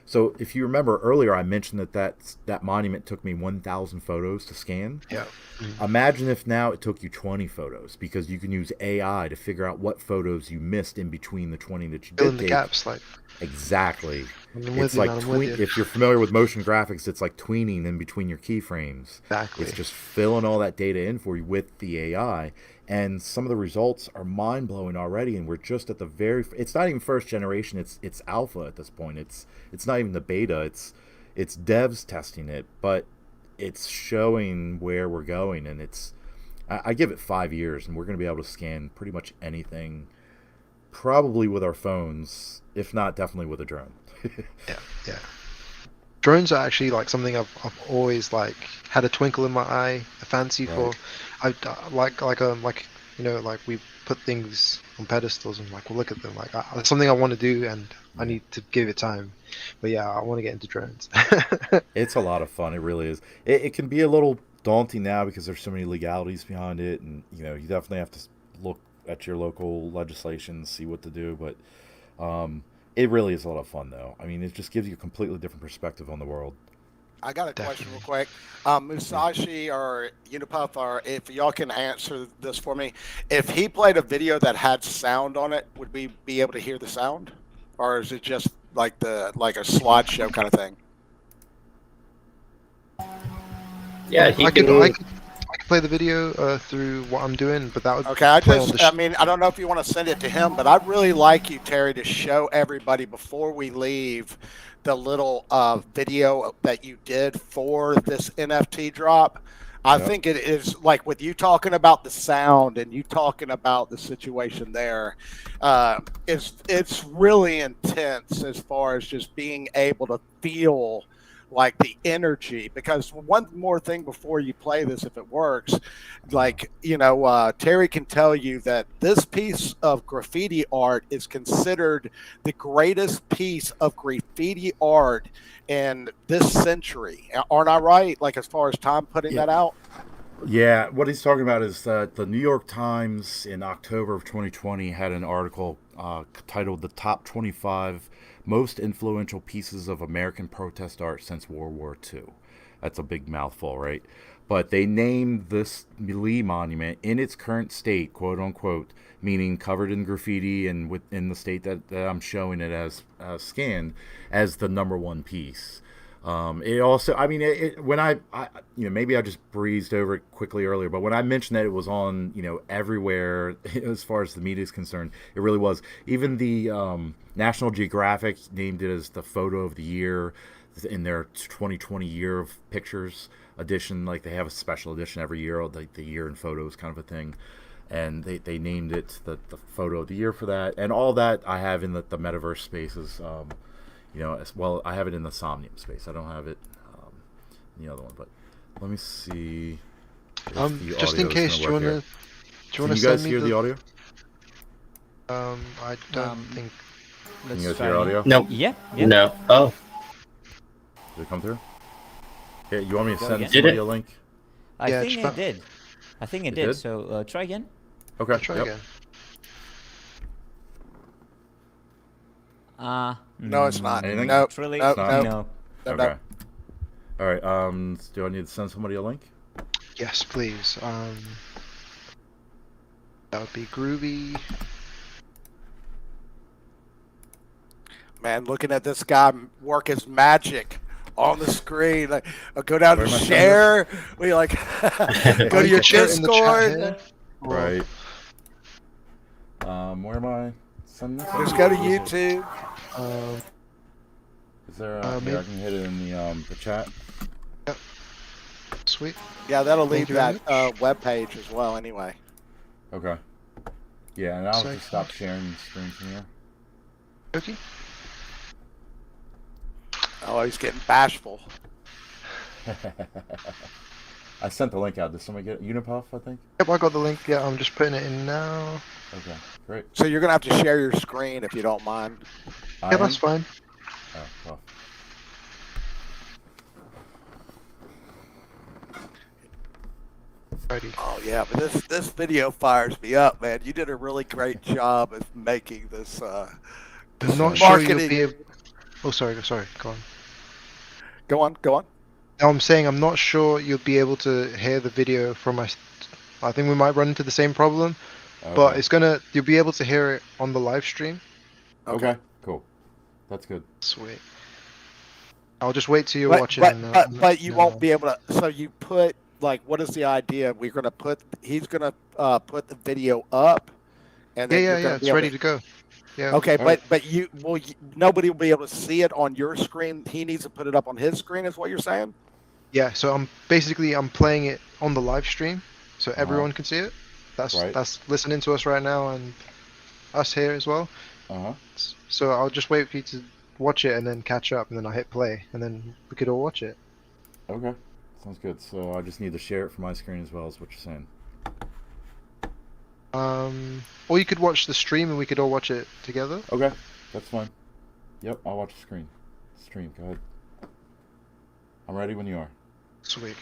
So if you remember earlier, I mentioned that monument took me 1,000 photos to scan. Yeah. Mm. Imagine if now it took you 20 photos, because you can use AI to figure out what photos you missed in between the 20 that you Fill did in the take. gaps. Like Exactly. I'm with It's you, like man. I'm with you. if you're familiar with motion graphics, it's like tweening in between your keyframes. It's Exactly. just filling all that data in for you with the AI, and some of the results are mind blowing already. And we're just at the it's not even first generation. It's alpha at this point. It's not even the beta. It's devs testing it, but it's showing where we're going, and I give it 5 years, and we're going to be able to scan pretty much anything, probably with our phones, if not definitely with a drone. Yeah. Yeah. Drones are actually like something I've always like had a twinkle in my eye, a fancy Right. for. I like like we put things on pedestals and like we'll look at them. Like it's something I want to do, and I Yeah. need to give it time. But yeah, I want to get into drones. It's a lot of fun. It really is. It can be a little daunting now because there's so many legalities behind it, and you definitely have to look at your local legislation and see what to do. But it really is a lot of fun, though. I mean, it just gives you a completely different perspective on the world. I got a question real Definitely. quick. Yeah. Musashi or Unipuff, or if y'all can answer this for me, if he played a video that had sound on it, would we be able to hear the sound, or is it just like a slideshow kind of thing? Yeah, he I could can. I could play the video through what I'm doing, but that would Okay, play on the. I mean, I don't know if you want to send it to him, but I'd really like you, Terry, to show everybody before we leave the little video that you did for this NFT drop. I Yep. think it is like with you talking about the sound and you talking about the situation there. It's really intense as far as just being able to feel like the energy. Because one more thing before you play this, if it works, like Terry can tell you that this piece of graffiti art is considered the greatest piece of graffiti art in this century. Aren't I right, like as far as time putting Yeah. that out? Yeah, what he's talking about is that the New York Times in October of 2020 had an article titled "The Top 25 Most Influential Pieces of American Protest Art Since World War II." That's a big mouthful, right? But they named this Lee monument in its current state, quote unquote, meaning covered in graffiti and within the state that I'm showing it as scanned, as the number one piece. It also, I mean, when maybe I just breezed over it quickly earlier, but when I mentioned that it was on, everywhere as far as the media is concerned, it really was. Even the National Geographic named it as the photo of the year. in their 2020 year of pictures edition. Like they have a special edition every year, like the year in photos kind of a thing. And they named it the photo of the year for that. And all that I have in the metaverse spaces. As well, I have it in the Somnium space. I don't have it in the other one. But let me see. Just in case, do you want to Can you guys hear the audio? I don't think. Can you guys hear audio? No. Yeah. No. Oh. Did it come through? Yeah, you want me to send again. somebody a link? I Yeah, think it did. I think it It did. did? So try again. Okay. Try yep. again. No, it's not. Anything? No, Really? no, not. No. Okay. All right. Do I need to send somebody a link? Yes, please. That would be groovy. Man, looking at this guy work his magic on the screen. Like, go down Where to am I share. We like go to your Share it in the chat Discord. here. Right. Where am I sending this? Just go to YouTube. Is there? maybe- I can hit it in the chat. Sweet. Yeah, that'll Thank leave you very that web page as well. Anyway. Okay. Yeah, and I'll Second. just stop sharing the screen from here. Okay. Oh, he's getting bashful. I sent the link out. Did somebody get it? Unipuff, I think. Yep, I got the link. Yeah, I'm just putting it in now. Okay, great. So you're gonna have to share your screen if you don't mind. Yeah, that's fine. Oh, well. Righty. Oh yeah, but this video fires me up, man. You did a really great job of making this. I'm not sure you'll marketing. be able. Oh, sorry. Go on. Go on, go on. No, I'm saying I'm not sure you'll be able to hear the video from my. I think we might run into the same problem, but Okay. it's gonna. You'll be able to hear it on the live stream. Okay, cool. That's good. Sweet. I'll just wait till you But, watch it. but, and, but you then won't I'll- be able to. So you put like, what is the idea? We're gonna put. He's gonna put the video up, and then you're Yeah. gonna be It's able ready to go. Yeah. Okay, All right. but nobody will be able to see it on your screen. He needs to put it up on his screen. Is what you're saying? Yeah. So I'm playing it on the live stream, so everyone can see it. Right. That's listening to us right now and us here as well. Uh-huh. So I'll just wait for you to watch it and then catch up, and then I'll hit play, and then we could all watch it. Okay. Sounds good. So I just need to share it from my screen as well, is what you're saying. Or you could watch the stream and we could all watch it together. Okay. That's fine. Yep, I'll watch the screen. Stream, go ahead. I'm ready when you are. Sweet.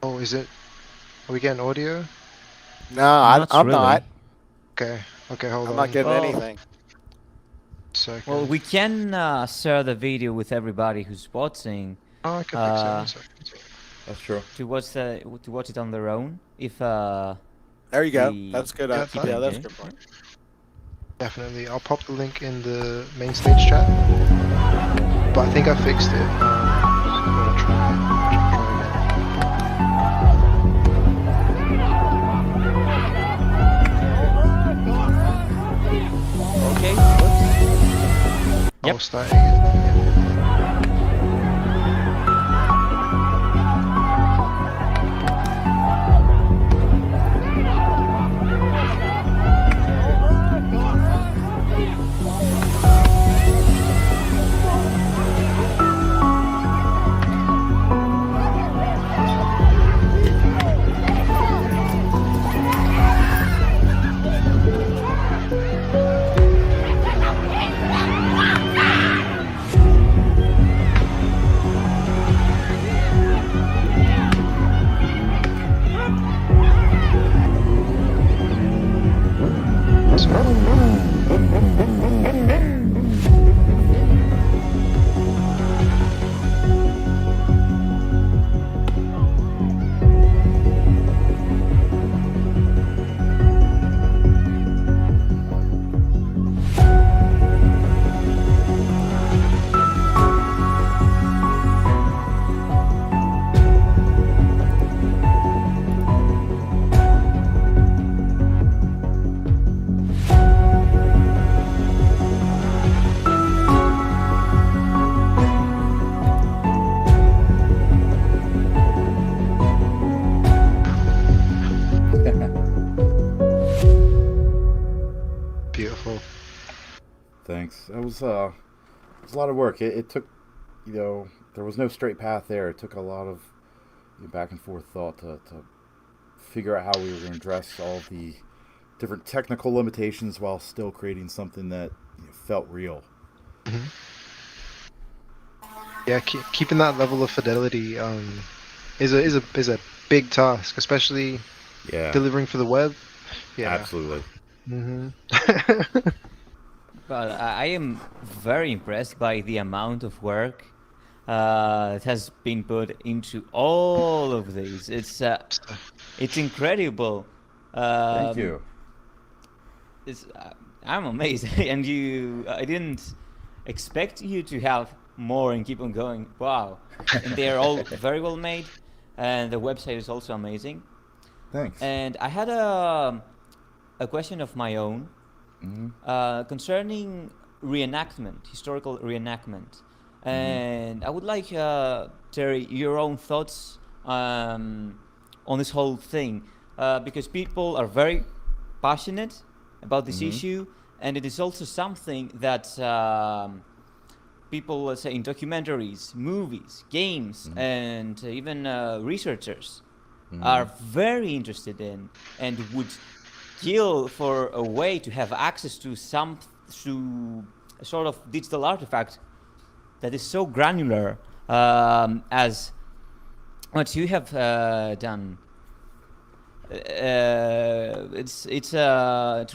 Oh, is it? Are we getting audio? No, Not I'm really. not. Okay. Okay, hold I'm on. not getting Well- anything. Second. Well, we can share the video with everybody who's watching Oh, I can fix it in a second. That's true. to watch it on their own. If There you go. the- That's good. Yeah, Yeah, fine. that's a Okay. good point. Definitely. I'll pop the link in the main stage chat. But I think I fixed it. I'm gonna try again. okay. Whoops. Yep. I'll start again. it was a lot of work. It took, there was no straight path there. It took a lot of back and forth thought to figure out how we were going to address all the different technical limitations while still creating something that felt real. Mhm. Yeah, keeping that level of fidelity is a big task, especially Yeah, delivering for the web. Yeah. absolutely. Hmm. But I am very impressed by the amount of work that has been put into all of these. It's incredible. Thank Um, you. it's I'm amazed, and I didn't expect you to have more and keep on going. Wow, and they are all very well made, and the website is also amazing. Thanks. And I had a question of my own Mm-hmm. concerning reenactment, historical reenactment, Mm-hmm. and I would like Terry your own thoughts on this whole thing because people are very passionate about this Mm-hmm. issue, and it is also something that people, let's say, in documentaries, movies, games, Mm-hmm. and even researchers Mm-hmm. are very interested in and would kill for a way to have access to a sort of digital artifact that is so granular as what you have done. It's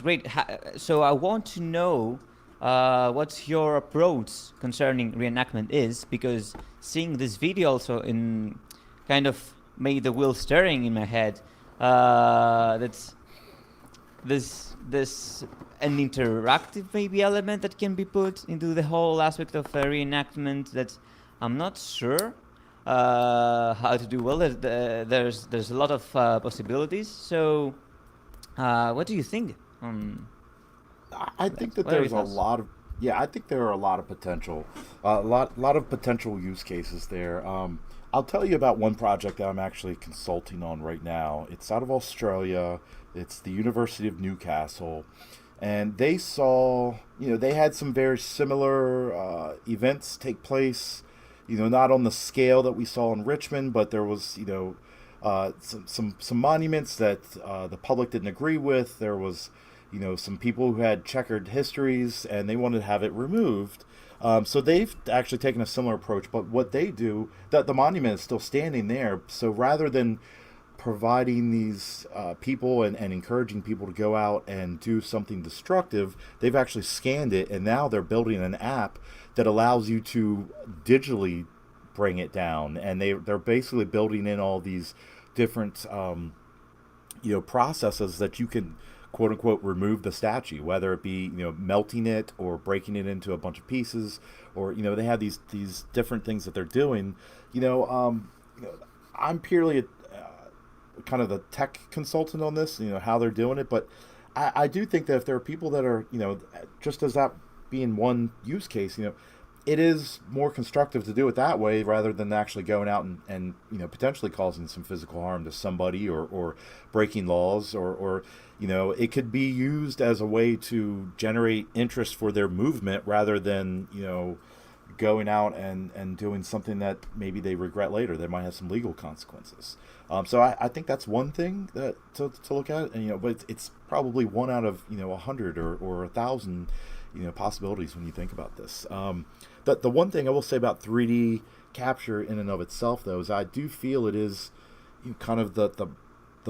great. So I want to know what your approach concerning reenactment is, because seeing this video also in kind of made the wheel stirring in my head. That's this an interactive maybe element that can be put into the whole aspect of reenactment that I'm not sure how to do well. There's a lot of possibilities. So, what do you think? I think that What are your there's a thoughts? lot of I think there are a lot of potential, lot of potential use cases there. I'll tell you about one project that I'm actually consulting on right now. It's out of Australia. It's the University of Newcastle, and they saw they had some very similar events take place. Not on the scale that we saw in Richmond, but there was some monuments that the public didn't agree with. There was some people who had checkered histories and they wanted to have it removed. So they've actually taken a similar approach, but what they do, that the monument is still standing there. So rather than providing these people and encouraging people to go out and do something destructive, they've actually scanned it, and now they're building an app that allows you to digitally bring it down. And they're basically building in all these different processes that you can quote unquote remove the statue, whether it be melting it or breaking it into a bunch of pieces, or they have these different things that they're doing. I'm purely kind of the tech consultant on this, how they're doing it, but I do think that if there are people that are just as that being one use case, it is more constructive to do it that way rather than actually going out and potentially causing some physical harm to somebody, or breaking laws, or it could be used as a way to generate interest for their movement rather than going out and doing something that maybe they regret later. They might have some legal consequences. So I think that's one thing that to look at, and but it's probably one out of 100 or 1,000 possibilities when you think about this. The one thing I will say about 3D capture in and of itself, though, is I do feel it is kind of the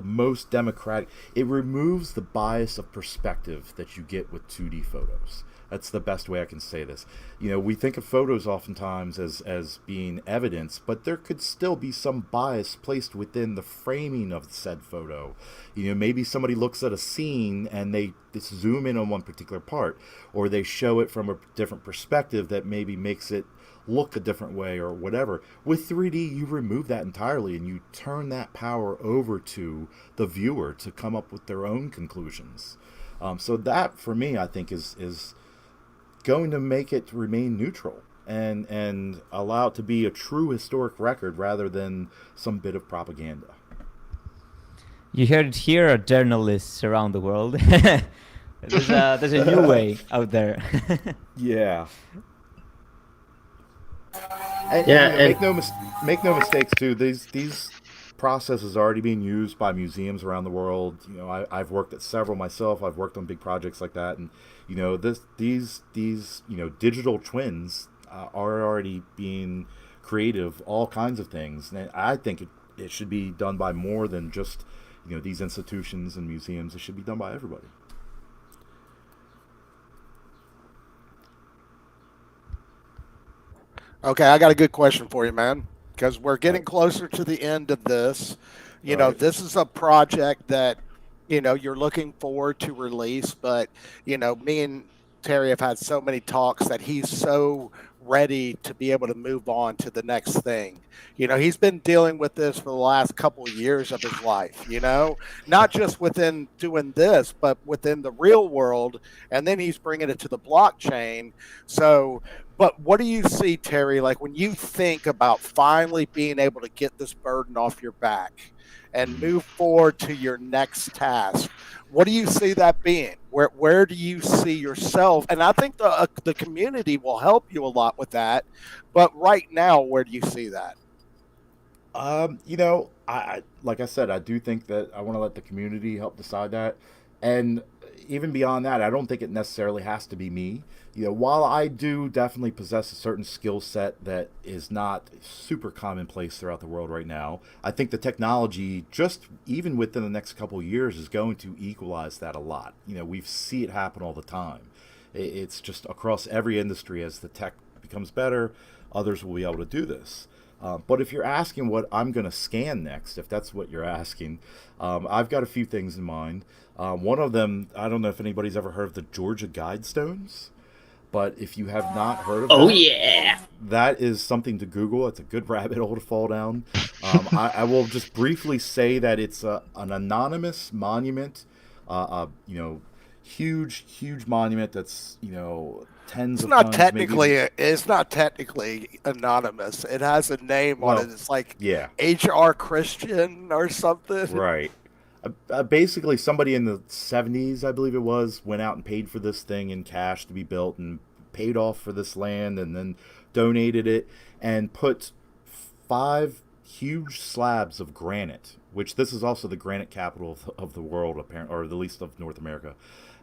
most democratic. It removes the bias of perspective that you get with 2D photos. That's the best way I can say this. We think of photos oftentimes as being evidence, but there could still be some bias placed within the framing of said photo. Maybe somebody looks at a scene and they just zoom in on one particular part, or they show it from a different perspective that maybe makes it look a different way or whatever. With 3D, you remove that entirely and you turn that power over to the viewer to come up with their own conclusions. So that, for me, I think is going to make it remain neutral and allow it to be a true historic record rather than some bit of propaganda. You heard it here, journalists around the world. There's a new way out there. Yeah. And, Yeah, you know, make no mistakes too. These processes are already being used by museums around the world. You know, I've worked at several myself. I've worked on big projects like that, and you know, these you know, digital twins are already being creative, all kinds of things. And I think it should be done by more than just, you know, these institutions and museums. It should be done by everybody. Okay, I got a good question for you, man. Because we're getting Right. closer to the end of this. You All know, right. this is a project that, you know, you're looking forward to release, but, you know, me and Terry have had so many talks that he's so ready to be able to move on to the next thing. You know, he's been dealing with this for the last couple of years of his life, you know, not just within doing this, but within the real world. And then he's bringing it to the blockchain. So, but what do you see, Terry, like when you think about finally being able to get this burden off your back and move forward to your next task? What do you see that being? Where do you see yourself? And I think the community will help you a lot with that. But right now, where do you see that? You know, like I said, I do think that I want to let the community help decide that, and even beyond that, I don't think it necessarily has to be me. You know, while I do definitely possess a certain skill set that is not super commonplace throughout the world right now, I think the technology, just even within the next couple of years, is going to equalize that a lot. You know, we see it happen all the time. It's just across every industry as the tech becomes better, others will be able to do this. But if you're asking what I'm going to scan next, if that's what you're asking, I've got a few things in mind. One of them, I don't know if anybody's ever heard of the Georgia Guidestones, but if you have not heard of Oh that, yeah. that is something to Google. It's a good rabbit hole to fall down. I will just briefly say that it's an anonymous monument, you know, huge monument that's, you know, tens It's of not tons, maybe even, technically it's not technically anonymous. It has a name on it. well, It's like yeah. HR Christian or something. Right. Basically, somebody in the 70s, I believe it was, went out and paid for this thing in cash to be built and paid off for this land and then donated it and put 5 huge slabs of granite, which this is also the granite capital of the world, apparently, or at least of North America.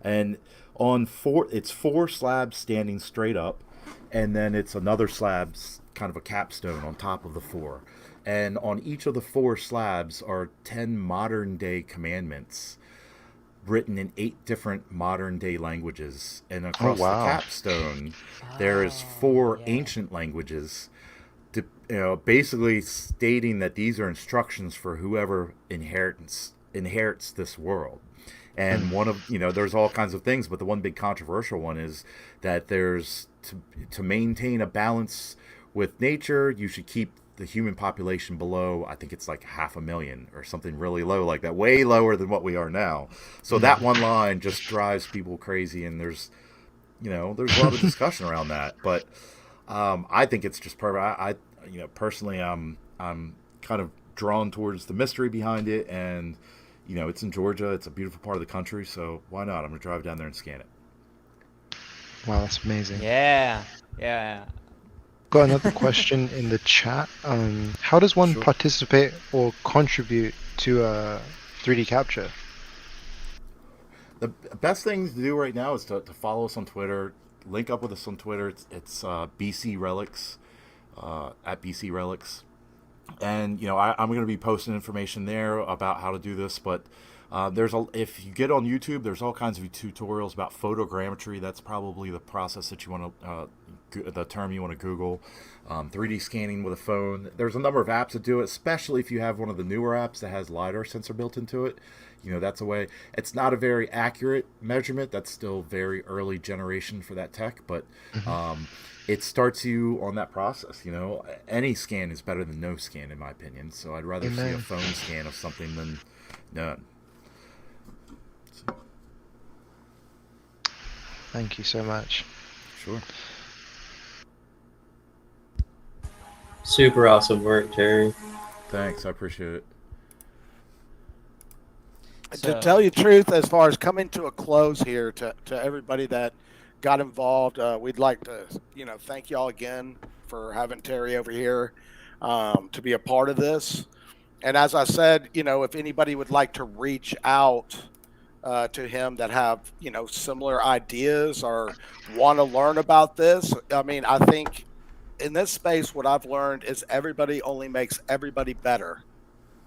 And it's 4 slabs standing straight up, and then it's another slab's kind of a capstone on top of the 4. And on each of the 4 slabs are 10 modern day commandments written in 8 different modern day languages. And Oh across the wow. capstone, there is 4 Yeah. ancient languages, you know, basically stating that these are instructions for whoever inherits this world. And one of, you know, there's all kinds of things, but the one big controversial one is that there's to maintain a balance with nature, you should keep the human population below, I think it's like 500,000 or something really low like that, way lower than what we are now. So that one line just drives people crazy, and there's, you know, there's a lot of discussion around that. But I think it's just perfect. You know, personally, I'm kind of drawn towards the mystery behind it, and you know, it's in Georgia. It's a beautiful part of the country, so why not? I'm gonna drive down there and scan it. Wow, that's amazing. Yeah, yeah. Got another question in the chat. How does one Sure. participate or contribute to 3D capture? The best thing to do right now is to follow us on Twitter, link up with us on Twitter. It's BC Relics, at BC Relics. And you know, I'm going to be posting information there about how to do this. But if you get on YouTube, there's all kinds of tutorials about photogrammetry. That's probably the process that you want to, the term you want to Google. 3D scanning with a phone. There's a number of apps that do it, especially if you have one of the newer apps that has LiDAR sensor built into it. You know, that's a way. It's not a very accurate measurement. That's still very early generation for that tech, but it starts you on that process. You know, any scan is better than no scan, in my opinion. So I'd rather see a Amen. phone scan of something than none. So, Thank you so much. sure. Super awesome work, Terry. Thanks. I appreciate it. To tell you the truth, as far as coming to a close here, to everybody that got involved, we'd like to, thank y'all again for having Terry over here to be a part of this. And as I said, if anybody would like to reach out to him that have, similar ideas or want to learn about this, I mean, I think in this space, what I've learned is everybody only makes everybody better.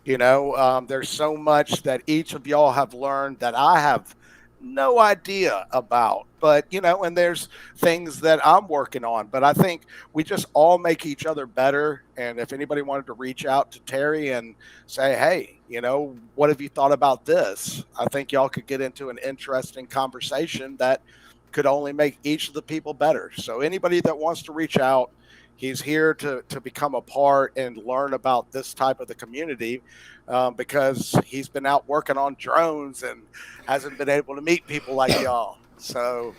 There's so much that each of y'all have learned that I have no idea about, but and there's things that I'm working on, but I think we just all make each other better. And if anybody wanted to reach out to Terry and say, hey, what have you thought about this? I think y'all could get into an interesting conversation that could only make each of the people better. So anybody that wants to reach out, he's here to become a part and learn about this type of the community because he's been out working on drones and hasn't been able to meet people like y'all. So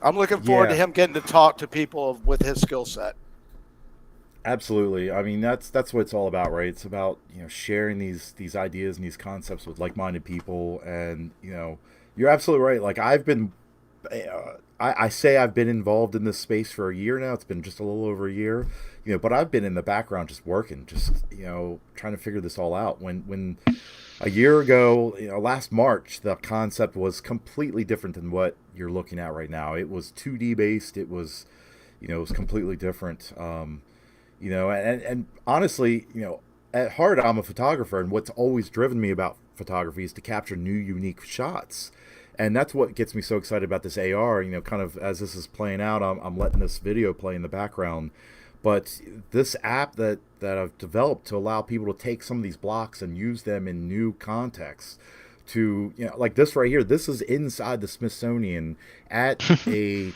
I'm looking forward to him getting to talk to people with his skill set. Absolutely. I mean, that's what it's all about, right? It's about, sharing these ideas and these concepts with like-minded people. And, you're absolutely right. Like I've been I say I've been involved in this space for a year now. It's been just a little over a year, but I've been in the background just working, just, trying to figure this all out. When a year ago, last March, the concept was completely different than what you're looking at right now. It was 2D based. It was, it was completely different. And honestly, at heart, I'm a photographer, and what's always driven me about photography is to capture new, unique shots. And that's what gets me so excited about this AR, kind of as this is playing out, I'm letting this video play in the background. But this app that I've developed to allow people to take some of these blocks and use them in new contexts to, like this right here, this is inside the Smithsonian at a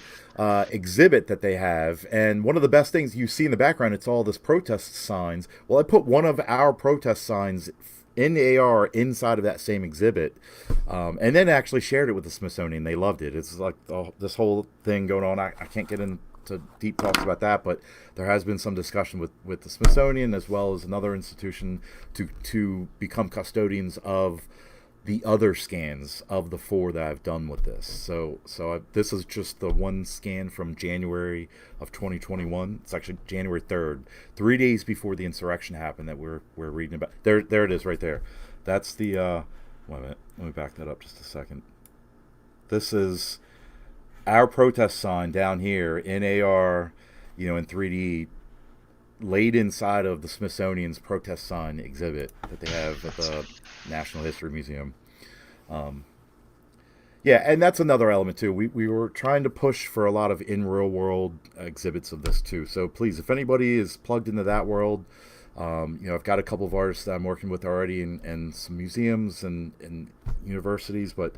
exhibit that they have. And one of the best things you see in the background, it's all this protest signs. Well, I put one of our protest signs in the AR inside of that same exhibit, and then actually shared it with the Smithsonian. They loved it. It's like this whole thing going on. I can't get into deep talks about that, but there has been some discussion with the Smithsonian as well as another institution to become custodians of the other scans of the 4 that I've done with this. So this is just the one scan from January of 2021. It's actually January 3rd, 3 days before the insurrection happened that we're reading about. There it is right there. That's the, wait a minute, let me back that up just a second. This is our protest sign down here in AR, in 3D, laid inside of the Smithsonian's protest sign exhibit that they have at the National History Museum. And that's another element too. We were trying to push for a lot of in real world exhibits of this too. So please, if anybody is plugged into that world, I've got a couple of artists that I'm working with already in some museums and universities, but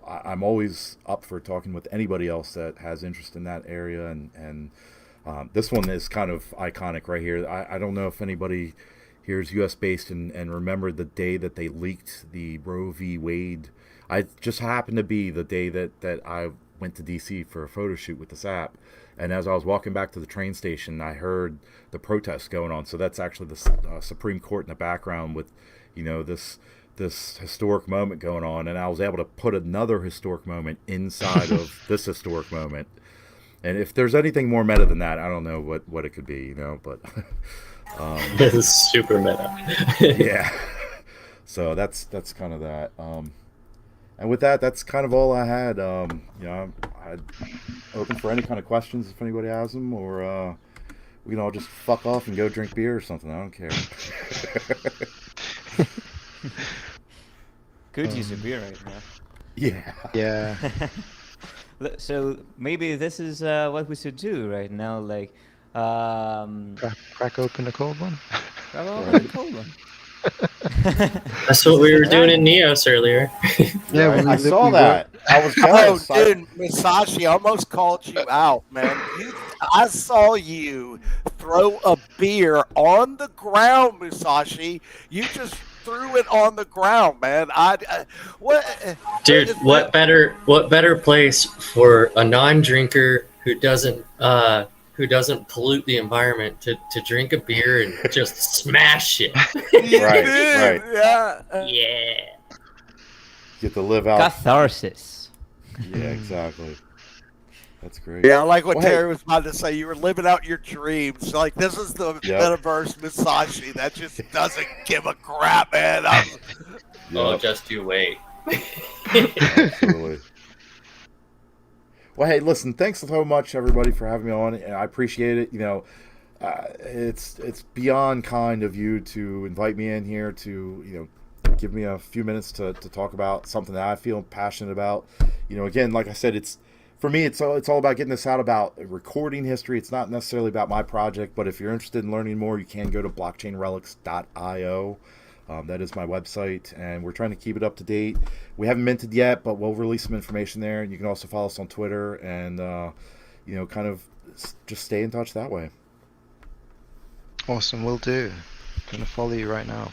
I'm always up for talking with anybody else that has interest in that area. And this one is kind of iconic right here. I don't know if anybody here is U.S. based and remembered the day that they leaked the Roe v. Wade. I just happened to be the day that I went to D.C. for a photo shoot with this app. And as I was walking back to the train station, I heard the protests going on. So that's actually the Supreme Court in the background with, this historic moment going on. And I was able to put another historic moment inside of this historic moment. And if there's anything more meta than that, I don't know what it could be, but This is super meta. yeah. So that's kind of that. And with that, that's kind of all I had. I'm open for any kind of questions if anybody has them, or we can all just fuck off and go drink beer or something. I don't care. Could use a beer right now. Yeah. Yeah. So maybe this is what we should do right now, like Crack open a cold one. grab a cold one. That's what we were doing in Neos earlier. Yeah, Right? we- I saw we that. I was jealous. Oh, dude, Misashi almost called you out, man. I saw you throw a beer on the ground, Musashi. You just threw it on the ground, man. Dude, what better place for a non-drinker who doesn't pollute the environment to drink a beer and just smash it? You Right, did, right. Yeah. Yeah. Get to live out. Catharsis. Yeah, exactly. That's great. Yeah, I like what Well, hey. Terry was about to say. You were living out your dreams. Like, this is the Yep. metaverse Musashi that just doesn't give a crap, man. Oh, Yep. just you wait. Absolutely. Well, hey, listen, thanks so much, everybody, for having me on. I appreciate it. You know, it's beyond kind of you to invite me in here to, give me a few minutes to talk about something that I feel passionate about. Again, like I said, for me, it's all about getting this out about recording history. It's not necessarily about my project, but if you're interested in learning more, you can go to blockchainrelics.io. That is my website, and we're trying to keep it up to date. We haven't minted yet, but we'll release some information there. You can also follow us on Twitter and, kind of just stay in touch that way. Awesome, will do. Gonna follow you right now.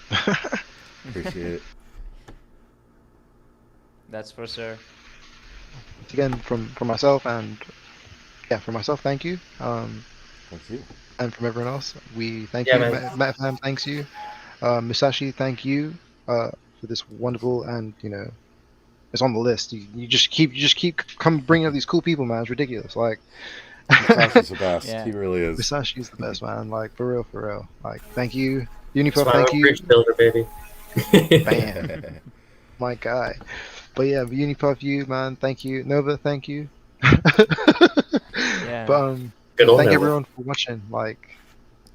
Appreciate it. That's for sure. Once again, from myself and thank you. Thank you. And from everyone else, we thank Yeah, you. man. Metafam thanks you. Musashi, thank you for this wonderful, and it's on the list. You just keep come bringing up these cool people, man. It's ridiculous. Like Musashi's the best. Yeah. He really is. Musashi's the best, man. Like for real. Like thank you, It's Unipuff. my Thank own you. bridge builder, baby. Bam. My guy. But yeah, Unipuff, you man, thank you. Nova, thank you. Yeah. But Good old thank Nova. everyone for watching. Like,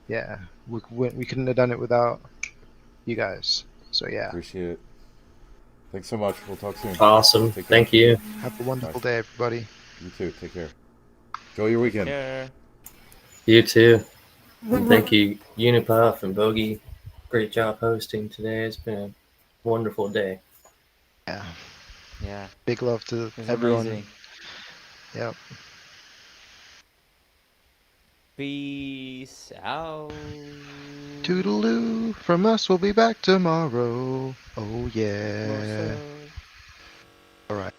yeah, we couldn't have done it without you guys. So yeah, Appreciate it. Thanks so much. We'll talk soon. Awesome. Take care. Thank you. have a wonderful day, everybody. You too. Take care. Enjoy your weekend. Sure. You too. And thank you, Unipuff and Bogey. Great job hosting today. It's been a wonderful day. Yeah, Yeah. big love to It's everyone. amazing. Yep. Peace out. Toodaloo. From us, we'll be back tomorrow. Oh yeah. More so. All right.